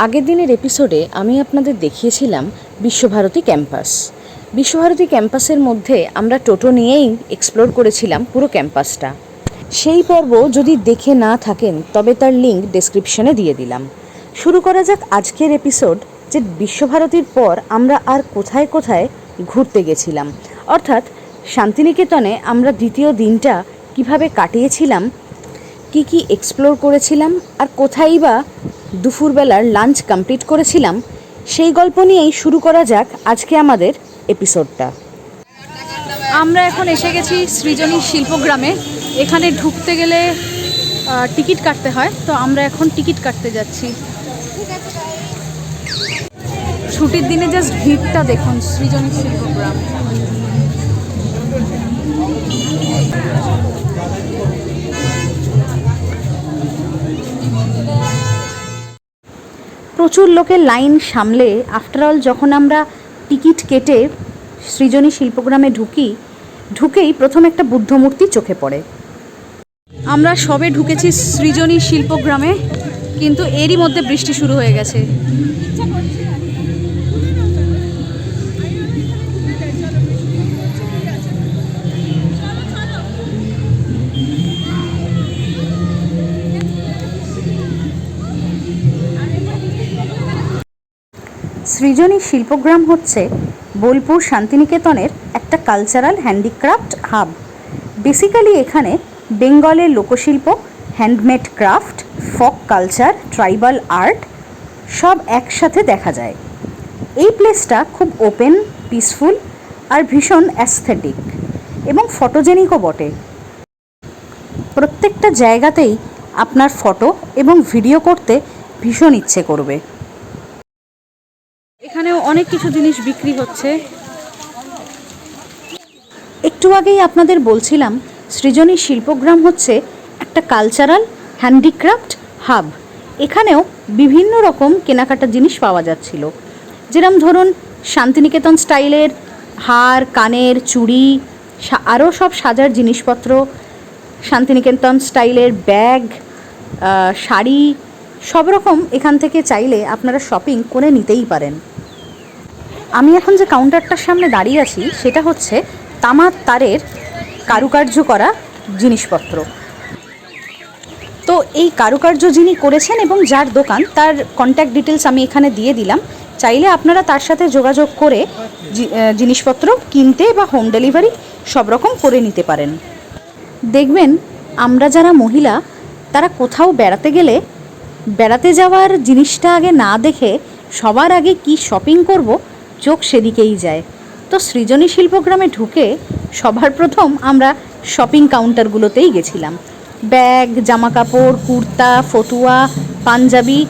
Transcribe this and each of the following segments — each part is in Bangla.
আগের দিনের এপিসোডে আমি আপনাদের দেখিয়েছিলাম বিশ্বভারতী ক্যাম্পাস। বিশ্বভারতী ক্যাম্পাসের মধ্যে আমরা টোটো নিয়েই এক্সপ্লোর করেছিলাম পুরো ক্যাম্পাসটা। সেই পর্ব যদি দেখে না থাকেন তবে তার লিঙ্ক ডেসক্রিপশনে দিয়ে দিলাম। শুরু করা যাক আজকের এপিসোড, যে বিশ্বভারতীর পর আমরা আর কোথায় কোথায় ঘুরতে গেছিলাম, অর্থাৎ শান্তিনিকেতনে আমরা দ্বিতীয় দিনটা কিভাবে কাটিয়েছিলাম, কি কি এক্সপ্লোর করেছিলাম, আর কোথায় বা দুপুরবেলার লাঞ্চ কমপ্লিট করেছিলাম, সেই গল্প নিয়েই শুরু করা যাক আজকে আমাদের এপিসোডটা। আমরা এখন এসে গেছি সৃজনী শিল্পগ্রামে। এখানে ঢুকতে গেলে টিকিট কাটতে হয়, তো আমরা এখন টিকিট কাটতে যাচ্ছি। ছুটির দিনে জাস্ট ভিড়টা দেখুন, সৃজনী শিল্পগ্রাম। প্রচুর লোকের লাইন সামলে আফটারঅল যখন আমরা টিকিট কেটে সৃজনী শিল্পগ্রামে ঢুকেই প্রথম একটা বুদ্ধ মূর্তি চোখে পড়ে। আমরা সবে ঢুকেছি সৃজনী শিল্পগ্রামে, কিন্তু এরই মধ্যে বৃষ্টি শুরু হয়ে গেছে। সৃজনী শিল্পগ্রাম হচ্ছে বোলপুর শান্তিনিকেতনের একটা কালচারাল হ্যান্ডিক্রাফট হাব। বেসিক্যালি এখানে বেঙ্গলের লোকশিল্প, handmade craft, folk culture, tribal art সব একসাথে দেখা যায়। এই প্লেসটা খুব ওপেন, পিসফুল আর ভীষণ অ্যাস্থেটিক এবং ফটোজেনিকও বটে। প্রত্যেকটা জায়গাতেই আপনার ফটো এবং ভিডিও করতে ভীষণ ইচ্ছে করবে। এখানেও অনেক কিছু জিনিস বিক্রি হচ্ছে। একটু আগেই আপনাদের বলছিলাম সৃজনী শিল্পগ্রাম হচ্ছে একটা কালচারাল হ্যান্ডিক্রাফট হাব। এখানেও বিভিন্ন রকম কেনাকাটার জিনিস পাওয়া যাচ্ছিল, যেরকম ধরুন শান্তিনিকেতন স্টাইলের হার, কানের, চুড়ি, আরও সব সাজার জিনিসপত্র, শান্তিনিকেতন স্টাইলের ব্যাগ, শাড়ি, সব রকম এখান থেকে চাইলে আপনারা শপিং করে নিতেই পারেন। আমি এখন যে কাউন্টারটার সামনে দাঁড়িয়ে আছি সেটা হচ্ছে তামার তারের কারুকার্য করা জিনিসপত্র। তো এই কারুকার্য যিনি করেছেন এবং যার দোকান, তার কন্ট্যাক্ট ডিটেলস আমি এখানে দিয়ে দিলাম। চাইলে আপনারা তার সাথে যোগাযোগ করে জিনিসপত্র কিনতে বা হোম ডেলিভারি সব রকম করে নিতে পারেন। দেখবেন আমরা যারা মহিলা, তারা কোথাও বেড়াতে গেলে বেড়াতে যাওয়ার জিনিসটা আগে না দেখে সবার আগে কি শপিং করব, চোখ সেদিকেই যায়। তো সৃজনী শিল্পগ্রামে ঢুকে সবার প্রথম আমরা শপিং কাউন্টারগুলোতেই গেছিলাম। ব্যাগ, জামাকাপড়, কুর্তা, ফতুয়া, পাঞ্জাবি,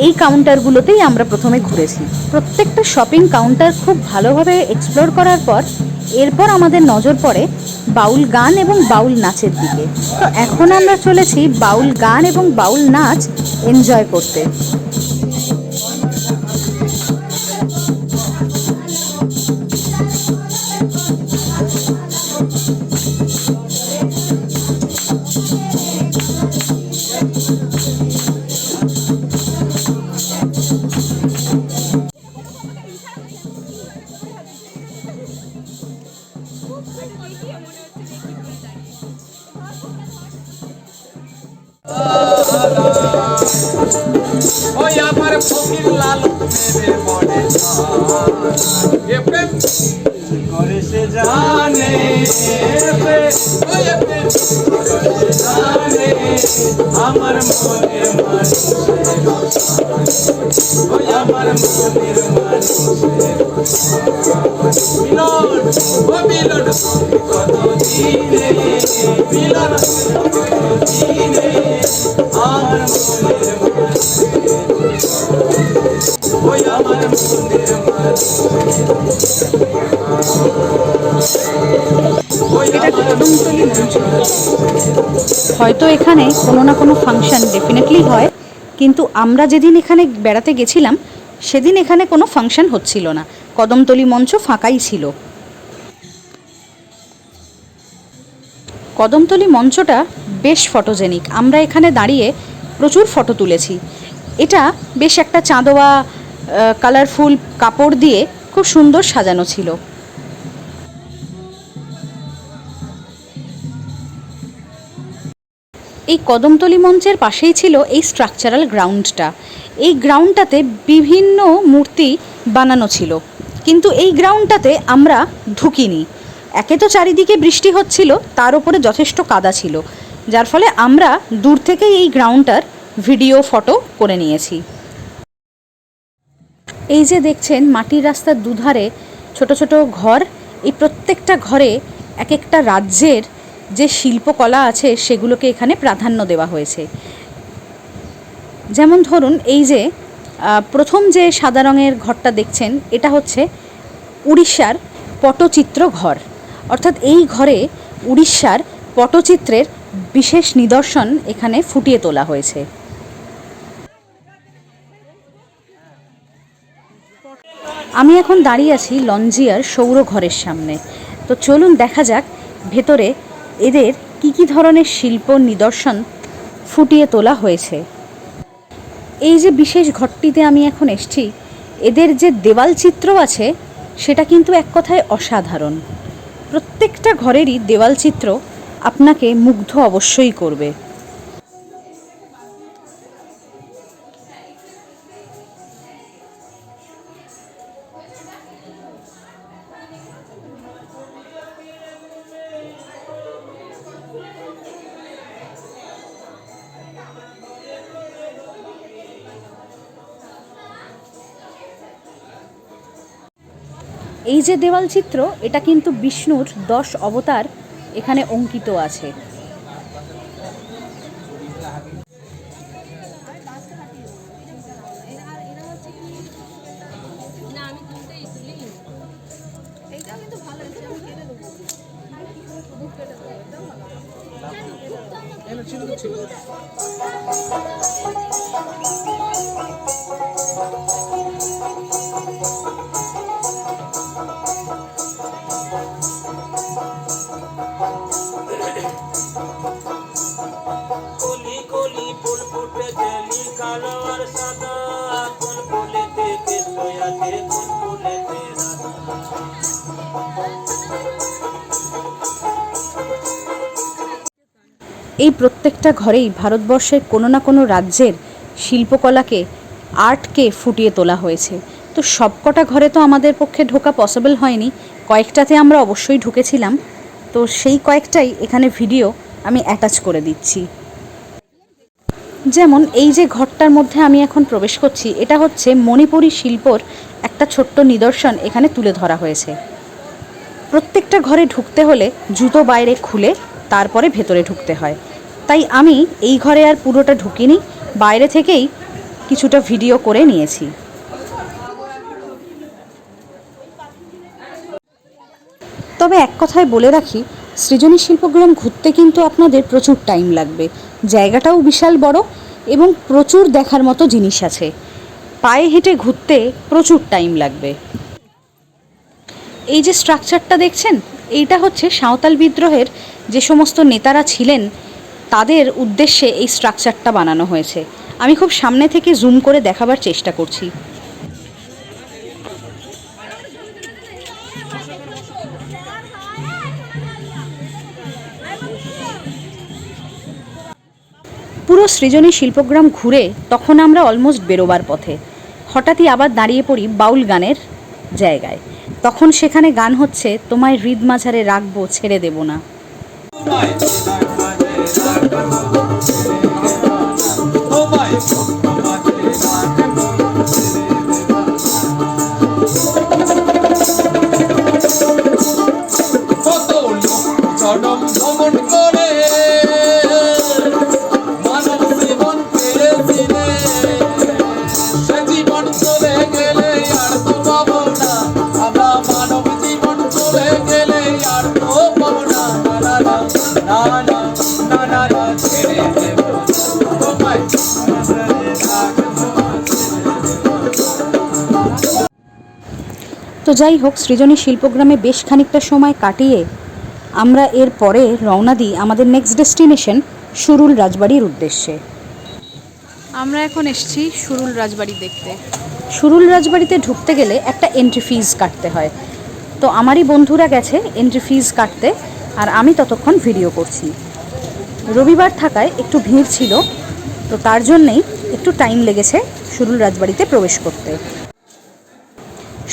এই কাউন্টারগুলোতেই আমরা প্রথমে ঘুরেছি। প্রত্যেকটা শপিং কাউন্টার খুব ভালোভাবে এক্সপ্লোর করার পর এরপর আমাদের নজর পড়ে বাউল গান এবং বাউল নাচের দিকে। তো এখন আমরা চলেছি বাউল গান এবং বাউল নাচ এনজয় করতে। ওই আমার ফকির লাল প্রেমের মনে এ প্রেম করে সে জানে, ওই প্রেম করে সে জানে আমার মনের মানুষের, ওই আমার মনের মানুষের মিলন, ও মিলন কত দিনে, মিলন কত দিনে আমার মনের ওই আমার মনের হয়তো এখানে কোনো না কোনো ফাংশন ডেফিনেটলি হয়, কিন্তু আমরা যেদিন এখানে বেড়াতে গেছিলাম সেদিন এখানে কোনো ফাংশন হচ্ছিল না। কদমতলি মঞ্চ ফাঁকাই ছিল। কদমতলি মঞ্চটা বেশ ফটোজেনিক। আমরা এখানে দাঁড়িয়ে প্রচুর ফটো তুলেছি। এটা বেশ একটা চাঁদোয়া কালারফুল কাপড় দিয়ে খুব সুন্দর সাজানো ছিল। এই কদমতলী মঞ্চের পাশেই ছিল এই স্ট্রাকচারাল গ্রাউন্ডটা। এই গ্রাউন্ডটাতে বিভিন্ন মূর্তি বানানো ছিল, কিন্তু এই গ্রাউন্ডটাতে আমরা ঢুকিনি। একে তো চারিদিকে বৃষ্টি হচ্ছিল, তার উপরে যথেষ্ট কাদা ছিল, যার ফলে আমরা দূর থেকেই এই গ্রাউন্ডটার ভিডিও ফটো করে নিয়েছি। এই যে দেখছেন মাটির রাস্তার দুধারে ছোট ছোট ঘর, এই প্রত্যেকটা ঘরে এক একটা রাজ্যের যে শিল্পকলা আছে সেগুলোকে এখানে প্রাধান্য দেওয়া হয়েছে। যেমন ধরুন এই যে প্রথম যে সাদা রঙের ঘরটা দেখছেন, এটা হচ্ছে উড়িষ্যার পটচিত্র ঘর, অর্থাৎ এই ঘরে উড়িষ্যার পটচিত্রের বিশেষ নিদর্শন এখানে ফুটিয়ে তোলা হয়েছে। আমি এখন দাঁড়িয়ে আছি লঞ্জিয়ার সৌর ঘরের সামনে। তো চলুন দেখা যাক ভেতরে এদের কি ধরনের শিল্প নিদর্শন ফুটিয়ে তোলা হয়েছে। এই যে বিশেষ ঘরটিতে আমি এখন এসেছি, এদের যে দেওয়াল চিত্র আছে সেটা কিন্তু এক কথায় অসাধারণ। প্রত্যেকটা ঘরেরই দেওয়াল চিত্র আপনাকে মুগ্ধ অবশ্যই করবে। এই যে দেওয়াল চিত্র, এটা কিন্তু বিষ্ণুর 10 অবতার এখানে অঙ্কিত আছে। এই প্রত্যেকটা ঘরেই ভারতবর্ষের কোনো না কোনো রাজ্যের শিল্পকলাকে, আর্টকে ফুটিয়ে তোলা হয়েছে। তো সবকটা ঘরে তো আমাদের পক্ষে ঢোকা পসিবল হয়নি, কয়েকটাতে আমরা অবশ্যই ঢুকেছিলাম। তো সেই কয়েকটাই এখানে ভিডিও আমি অ্যাটাচ করে দিচ্ছি। যেমন এই যে ঘরটার মধ্যে আমি এখন প্রবেশ করছি, এটা হচ্ছে মণিপুরী শিল্পর একটা ছোট্ট নিদর্শন এখানে তুলে ধরা হয়েছে। প্রত্যেকটা ঘরে ঢুকতে হলে জুতো বাইরে খুলে তারপরে ভেতরে ঢুকতে হয়, তাই আমি এই ঘরে আর পুরোটা ঢুকিনি, বাইরে থেকেই কিছুটা ভিডিও করে নিয়েছি। তবে এক কথায় বলে রাখি, সৃজনী শিল্পগ্রাম ঘুরতে কিন্তু আপনাদের প্রচুর টাইম লাগবে। জায়গাটাও বিশাল বড় এবং প্রচুর দেখার মতো জিনিস আছে। পায়ে হেঁটে ঘুরতে প্রচুর টাইম লাগবে। এই যে স্ট্রাকচারটা দেখছেন, এইটা হচ্ছে সাঁওতাল বিদ্রোহের যে সমস্ত নেতারা ছিলেন তাদের উদ্দেশ্যে এই স্ট্রাকচারটা বানানো হয়েছে। আমি খুব সামনে থেকে জুম করে দেখাবার চেষ্টা করছি। পুরো সৃজনী শিল্পগ্রাম ঘুরে তখন আমরা অলমোস্ট বেরোবার পথে হঠাৎই আবার দাঁড়িয়ে পড়ি বাউল গানের জায়গায়। তখন সেখানে গান হচ্ছে, তোমায় হৃদ মাঝারে রাখবো, ছেড়ে দেব না। তো যাই হোক, সৃজনী শিল্পগ্রামে বেশ খানিকটা সময় কাটিয়ে আমরা এর পরে রওনা দিই আমাদের নেক্সট ডেস্টিনেশন সুরুল রাজবাড়ির উদ্দেশ্যে। আমরা এখন এসেছি সুরুল রাজবাড়ি দেখতে। সুরুল রাজবাড়িতে ঢুকতে গেলে একটা এন্ট্রি ফিজ কাটতে হয়। তো আমারই বন্ধুরা গেছে এন্ট্রি ফিজ কাটতে, আর আমি ততক্ষণ ভিডিও করছি। রবিবার থাকায় একটু ভিড় ছিল, তো তার জন্যেই একটু টাইম লেগেছে সুরুল রাজবাড়িতে প্রবেশ করতে।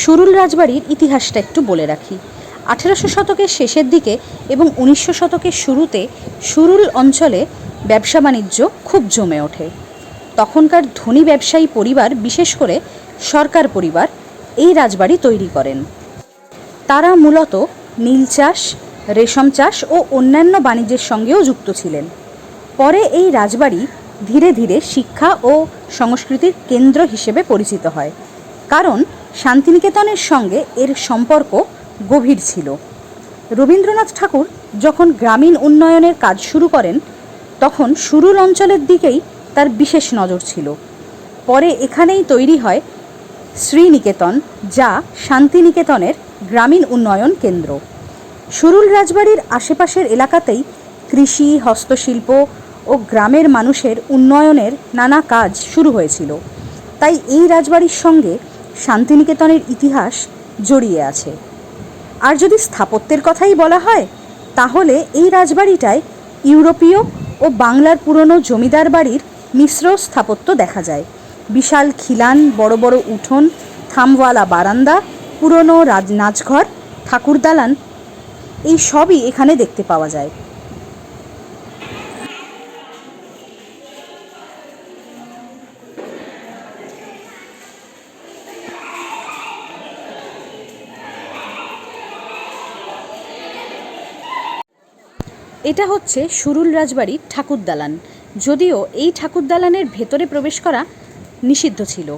সুরুল রাজবাড়ির ইতিহাসটা একটু বলে রাখি। 1800 শতকের শেষের দিকে এবং 1900 শতকের শুরুতে সুরুল অঞ্চলে ব্যবসা বাণিজ্য খুব জমে ওঠে। তখনকার ধনী ব্যবসায়ী পরিবার, বিশেষ করে সরকার পরিবার, এই রাজবাড়ি তৈরি করেন। তারা মূলত নীল চাষ, রেশম চাষ ও অন্যান্য বাণিজ্যের সঙ্গেও যুক্ত ছিলেন। পরে এই রাজবাড়ি ধীরে ধীরে শিক্ষা ও সংস্কৃতির কেন্দ্র হিসেবে পরিচিত হয়, কারণ শান্তিনিকেতনের সঙ্গে এর সম্পর্ক গভীর ছিল। রবীন্দ্রনাথ ঠাকুর যখন গ্রামীণ উন্নয়নের কাজ শুরু করেন, তখন সুরুল অঞ্চলের দিকেই তার বিশেষ নজর ছিল। পরে এখানেই তৈরি হয় শ্রীনিকেতন, যা শান্তিনিকেতনের গ্রামীণ উন্নয়ন কেন্দ্র। সুরুল রাজবাড়ির আশেপাশের এলাকাতেই কৃষি, হস্তশিল্প ও গ্রামের মানুষের উন্নয়নের নানা কাজ শুরু হয়েছিল। তাই এই রাজবাড়ির সঙ্গে শান্তিনিকেতনের ইতিহাস জড়িয়ে আছে। আর যদি স্থাপত্যের কথাই বলা হয়, তাহলে এই রাজবাড়িটায় ইউরোপীয় ও বাংলার পুরনো জমিদার বাড়ির মিশ্র স্থাপত্য দেখা যায়। বিশাল খিলান, বড় বড় উঠোন, থামওয়ালা বারান্দা, পুরনো নাচঘর, ঠাকুর দালান, এই সবই এখানে দেখতে পাওয়া যায়। এটা হচ্ছে সুরুল রাজবাড়ির ঠাকুর দালান। যদিও এই ঠাকুর দালানের ভেতরে প্রবেশ করা নিষিদ্ধ ছিল,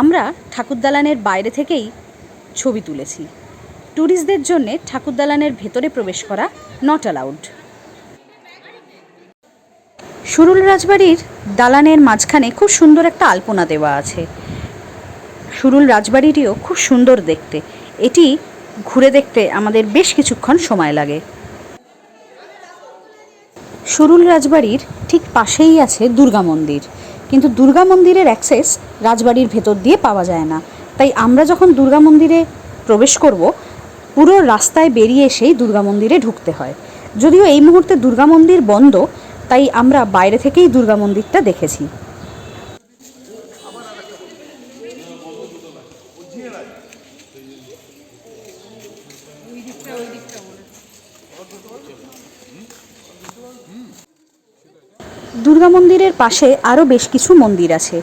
আমরা ঠাকুর দালানের বাইরে থেকেই ছবি তুলেছি। ট্যুরিস্টদের জন্য ঠাকুর দালানের ভেতরে প্রবেশ করা নট অ্যালাউড। সুরুল রাজবাড়ির দালানের মাঝখানে খুব সুন্দর একটা আলপনা দেওয়া আছে। সুরুল রাজবাড়িটিও খুব সুন্দর দেখতে। এটি ঘুরে দেখতে আমাদের বেশ কিছুক্ষণ সময় লাগে। সুরুল রাজবাড়ির ঠিক পাশেই আছে দুর্গা মন্দির, কিন্তু দুর্গা মন্দিরের অ্যাক্সেস রাজবাড়ির ভেতর দিয়ে পাওয়া যায় না। তাই আমরা যখন দুর্গা মন্দিরে প্রবেশ করব, পুরো রাস্তায় বেরিয়ে এসেই দুর্গা মন্দিরে ঢুকতে হয়। যদিও এই মুহূর্তে দুর্গা মন্দির বন্ধ, তাই আমরা বাইরে থেকেই দুর্গা মন্দিরটা দেখেছি। দুর্গা মন্দিরের পাশে আরও বেশ কিছু মন্দির আছে।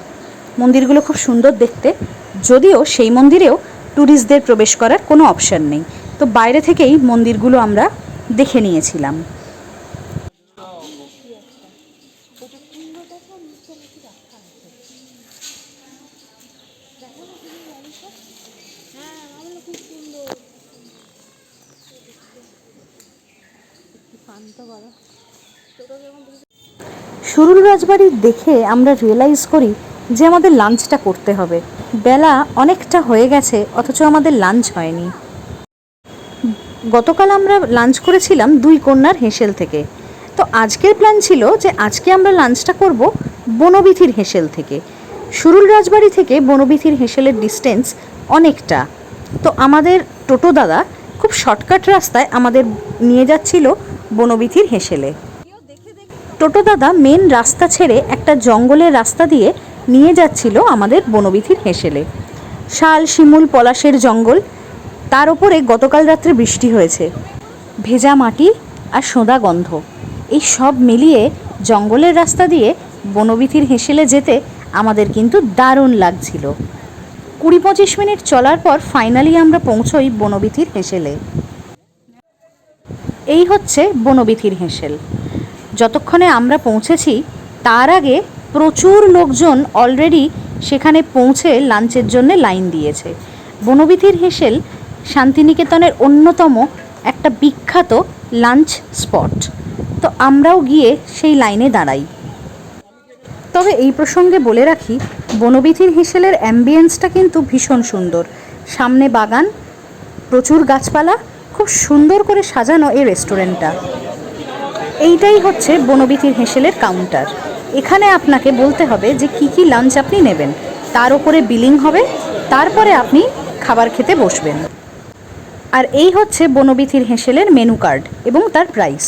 মন্দিরগুলো খুব সুন্দর দেখতে, যদিও সেই মন্দিরেও ট্যুরিস্টদের প্রবেশ করার কোনো অপশন নেই। তো বাইরে থেকেই মন্দিরগুলো আমরা দেখে নিয়েছিলাম। সুরুল রাজবাড়ি দেখে আমরা রিয়েলাইজ করি যে আমাদের লাঞ্চটা করতে হবে। বেলা অনেকটা হয়ে গেছে, অথচ আমাদের লাঞ্চ হয়নি। গতকাল আমরা লাঞ্চ করেছিলাম দুই কন্যার হেঁসেল থেকে। তো আজকের প্ল্যান ছিল যে আজকে আমরা লাঞ্চটা করব বনবিথির হেঁসেল থেকে। সুরুল রাজবাড়ি থেকে বনবিথির হেঁসেলের ডিস্টেন্স অনেকটা। তো আমাদের টোটো দাদা খুব শর্টকাট রাস্তায় আমাদের নিয়ে যাচ্ছিল বনবিথির হেঁসেলে। টোটো দাদা মেন রাস্তা ছেড়ে একটা জঙ্গলের রাস্তা দিয়ে নিয়ে যাচ্ছিল আমাদের বনবিথির হেঁসেলে। শাল, শিমুল, পলাশের জঙ্গল, তার উপরে গতকাল রাত্রে বৃষ্টি হয়েছে। ভেজা মাটি আর সোঁদা গন্ধ, এই সব মিলিয়ে জঙ্গলের রাস্তা দিয়ে বনবিথির হেঁসেলে যেতে আমাদের কিন্তু দারুণ লাগছিল। 20-25 মিনিট চলার পর ফাইনালি আমরা পৌঁছই বনবিথির হেঁসেলে। এই হচ্ছে বনবিথির হেঁসেল। যতক্ষণে আমরা পৌঁছেছি তার আগে প্রচুর লোকজন অলরেডি সেখানে পৌঁছে লাঞ্চের জন্য লাইন দিয়েছে। বনবিথির হেঁসেল শান্তিনিকেতনের অন্যতম একটা বিখ্যাত লাঞ্চ স্পট। তো আমরাও গিয়ে সেই লাইনে দাঁড়াই। তবে এই প্রসঙ্গে বলে রাখি, বনবিথির হেঁসেলের অ্যাম্বিয়েন্সটা কিন্তু ভীষণ সুন্দর। সামনে বাগান, প্রচুর গাছপালা, খুব সুন্দর করে সাজানো এই রেস্টুরেন্টটা। এইটাই হচ্ছে বনবিথির হেঁসেলের কাউন্টার। এখানে আপনাকে বলতে হবে যে কি কি লাঞ্চ আপনি নেবেন, তার উপরে বিলিং হবে, তারপরে আপনি খাবার খেতে বসবেন। আর এই হচ্ছে বনবিথির হেঁসেলের মেনু কার্ড এবং তার প্রাইস।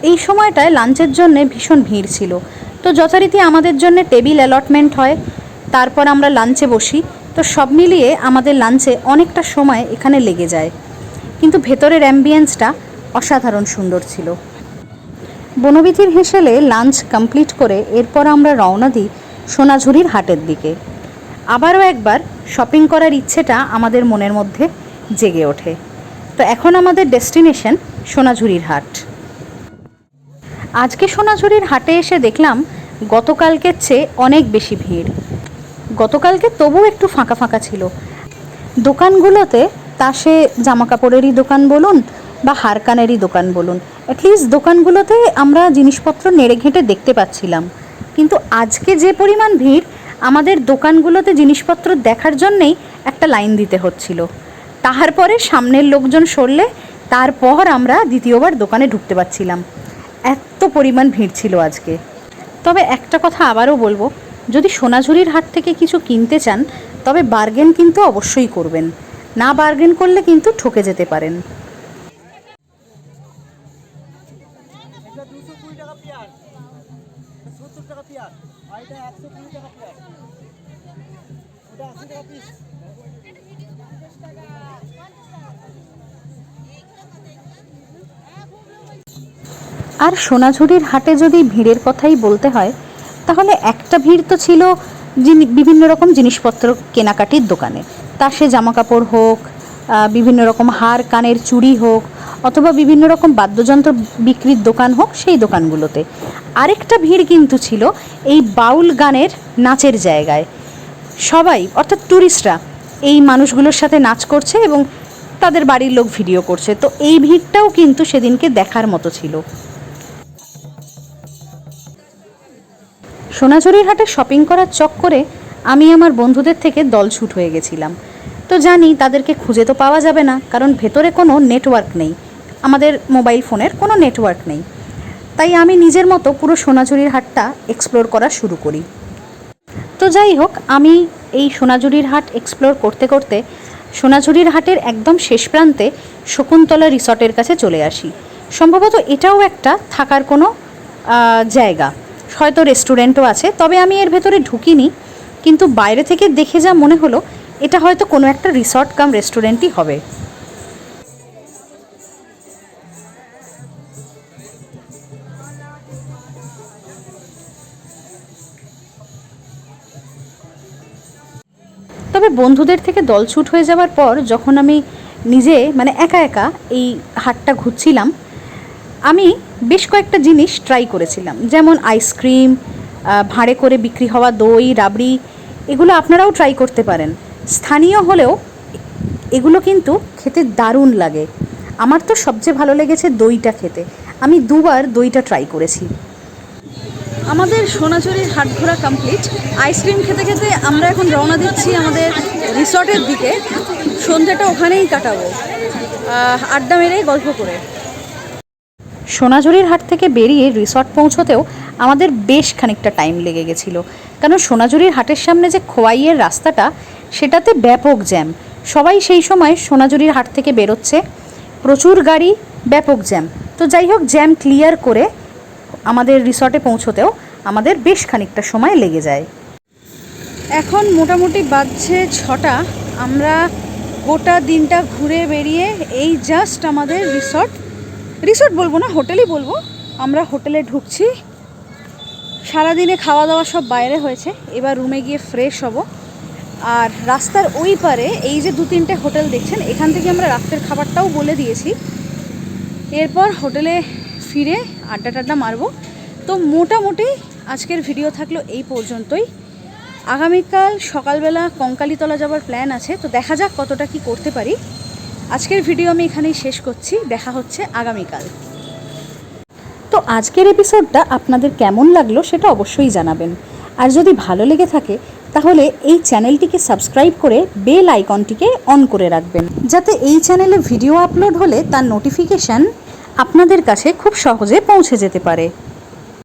এই সময়টায় লাঞ্চের জন্যে ভীষণ ভিড় ছিল, তো যথারীতি আমাদের জন্য টেবিল অ্যালটমেন্ট হয়, তারপর আমরা লাঞ্চে বসি। তো সব মিলিয়ে আমাদের লাঞ্চে অনেকটা সময় এখানে লেগে যায়, কিন্তু ভেতরের অ্যাম্বিয়েন্সটা অসাধারণ সুন্দর ছিল। বনবিথির হেঁসেলে লাঞ্চ কমপ্লিট করে এরপর আমরা রওনা দিই সোনাঝুরির হাটের দিকে। আবারও একবার শপিং করার ইচ্ছেটা আমাদের মনের মধ্যে জেগে ওঠে। তো এখন আমাদের ডেস্টিনেশন সোনাঝুরির হাট। আজকে সোনাঝুরির হাটে এসে দেখলাম গতকালকের চেয়ে অনেক বেশি ভিড়। গতকালকে তবু একটু ফাঁকা ফাঁকা ছিল। দোকানগুলোতে তা সে জামা কাপড়েরই দোকান বলুন বা হারকানেরই দোকান বলুন, অ্যাটলিস্ট দোকানগুলোতে আমরা জিনিসপত্র নেড়ে ঘেঁটে দেখতে পাচ্ছিলাম। কিন্তু আজকে যে পরিমাণ ভিড়, আমাদের দোকানগুলোতে জিনিসপত্র দেখার জন্যেই একটা লাইন দিতে হচ্ছিল। তারপরে সামনের লোকজন সরলে তারপর আমরা দ্বিতীয়বার দোকানে ঢুকতে পারছিলাম। এত পরিমাণ ভিড় ছিল আজকে। তবে একটা কথা আবারও বলবো, যদি সোনাঝুরির হাট থেকে কিছু কিনতে চান তবে বার্গেন কিন্তু অবশ্যই করবেন, না বার্গেন করলে কিন্তু ঠকে যেতে পারেন। আর সোনাঝুরির হাটে যদি ভিড়ের কথাই বলতে হয়, তাহলে একটা ভিড় তো ছিল বিভিন্ন রকম জিনিসপত্র কেনাকাটির দোকানে, তা সে জামাকাপড় হোক, বিভিন্ন রকম হার কানের চুড়ি হোক, অথবা বিভিন্ন রকম বাদ্যযন্ত্র বিক্রির দোকান হোক, সেই দোকানগুলোতে। আরেকটা ভিড় কিন্তু ছিল এই বাউল গানের নাচের জায়গায়। সবাই অর্থাৎ ট্যুরিস্টরা এই মানুষগুলোর সাথে নাচ করছে এবং তাদের বাড়ির লোক ভিডিও করছে। তো এই ভিড়টাও কিন্তু সেদিনকে দেখার মতো ছিল। সোনাঝুরির হাটে শপিং করার চক্করে আমি আমার বন্ধুদের থেকে দলছুট হয়ে গেছিলাম। তো জানি তাদেরকে খুঁজে তো পাওয়া যাবে না, কারণ ভেতরে কোনো নেটওয়ার্ক নেই, আমাদের মোবাইল ফোনের কোনো নেটওয়ার্ক নেই। তাই আমি নিজের মতো পুরো সোনাঝুরির হাটটা এক্সপ্লোর করা শুরু করি। তো যাই হোক, আমি এই সোনাঝুরির হাট এক্সপ্লোর করতে করতে সোনাঝুরির হাটের একদম শেষ প্রান্তে শকুন্তলা রিসর্টের কাছে চলে আসি। সম্ভবত এটাও একটা থাকার কোনো জায়গা, হয়তো রেস্টুরেন্টও আছে, তবে আমি এর ভেতরে ঢুকিনি। কিন্তু বাইরে থেকে দেখে যা মনে হলো, এটা হয়তো কোনো একটা রিসর্ট কাম রেস্টুরেন্টই হবে। তবে বন্ধুদের থেকে দলছুট হয়ে যাওয়ার পর যখন আমি নিজে একা একা এই হাটটা ঘুরছিলাম, আমি বেশ কয়েকটা জিনিস ট্রাই করেছিলাম, যেমন আইসক্রিম, ভাঁড়ে করে বিক্রি হওয়া দই, রাবড়ি, এগুলো আপনারাও ট্রাই করতে পারেন। স্থানীয় হলেও এগুলো কিন্তু খেতে দারুণ লাগে। আমার তো সবচেয়ে ভালো লেগেছে দইটা খেতে, আমি দুবার দইটা ট্রাই করেছি। আমাদের সোনাঝুরির হাট ঘোরা কমপ্লিট। আইসক্রিম খেতে খেতে আমরা এখন রওনা দিচ্ছি আমাদের রিসর্টের দিকে। সন্ধ্যাটা ওখানেই কাটাবো, আড্ডা মেরে গল্প করে। সোনাঝুরির হাট থেকে বেরিয়ে রিসর্ট পৌঁছতেও আমাদের বেশ খানিকটা টাইম লেগে গেছিলো, কারণ সোনাঝুরির হাটের সামনে যে খোয়াইয়ের রাস্তাটা, সেটাতে ব্যাপক জ্যাম। সবাই সেই সময় সোনাঝুরির হাট থেকে বেরোচ্ছে, প্রচুর গাড়ি, ব্যাপক জ্যাম। তো যাই হোক, জ্যাম ক্লিয়ার করে আমাদের রিসর্টে পৌঁছতেও আমাদের বেশ খানিকটা সময় লেগে যায়। এখন মোটামুটি বাজছে 6টা। আমরা গোটা দিনটা ঘুরে বেরিয়ে এই জাস্ট আমাদের রিসর্ট বলবো না, হোটেলই বলবো, আমরা হোটেলে ঢুকছি। সারাদিনে খাওয়া দাওয়া সব বাইরে হয়েছে, এবার রুমে গিয়ে ফ্রেশ হব। আর রাস্তার ওই পারে এই যে 2-3টে হোটেল দেখছেন, এখান থেকে আমরা রাতের খাবারটাও বলে দিয়েছি। এরপর হোটেলে ফিরে আড্ডা টাড্ডা মারবো। তো মোটামুটি আজকের ভিডিও থাকলো এই পর্যন্তই। আগামীকাল সকালবেলা কঙ্কালীতলা যাওয়ার প্ল্যান আছে, তো দেখা যাক কতটা কি করতে পারি। আজকের ভিডিও আমি এখানেই শেষ করছি, দেখা হচ্ছে আগামীকাল। তো আজকের এপিসোডটা আপনাদের কেমন লাগলো সেটা অবশ্যই জানাবেন। আর যদি ভালো লেগে থাকে তাহলে এই চ্যানেলটিকে সাবস্ক্রাইব করে বেল আইকনটিকে অন করে রাখবেন, যাতে এই চ্যানেলে ভিডিও আপলোড হলে তার নোটিফিকেশান আপনাদের কাছে খুব সহজে পৌঁছে যেতে পারে।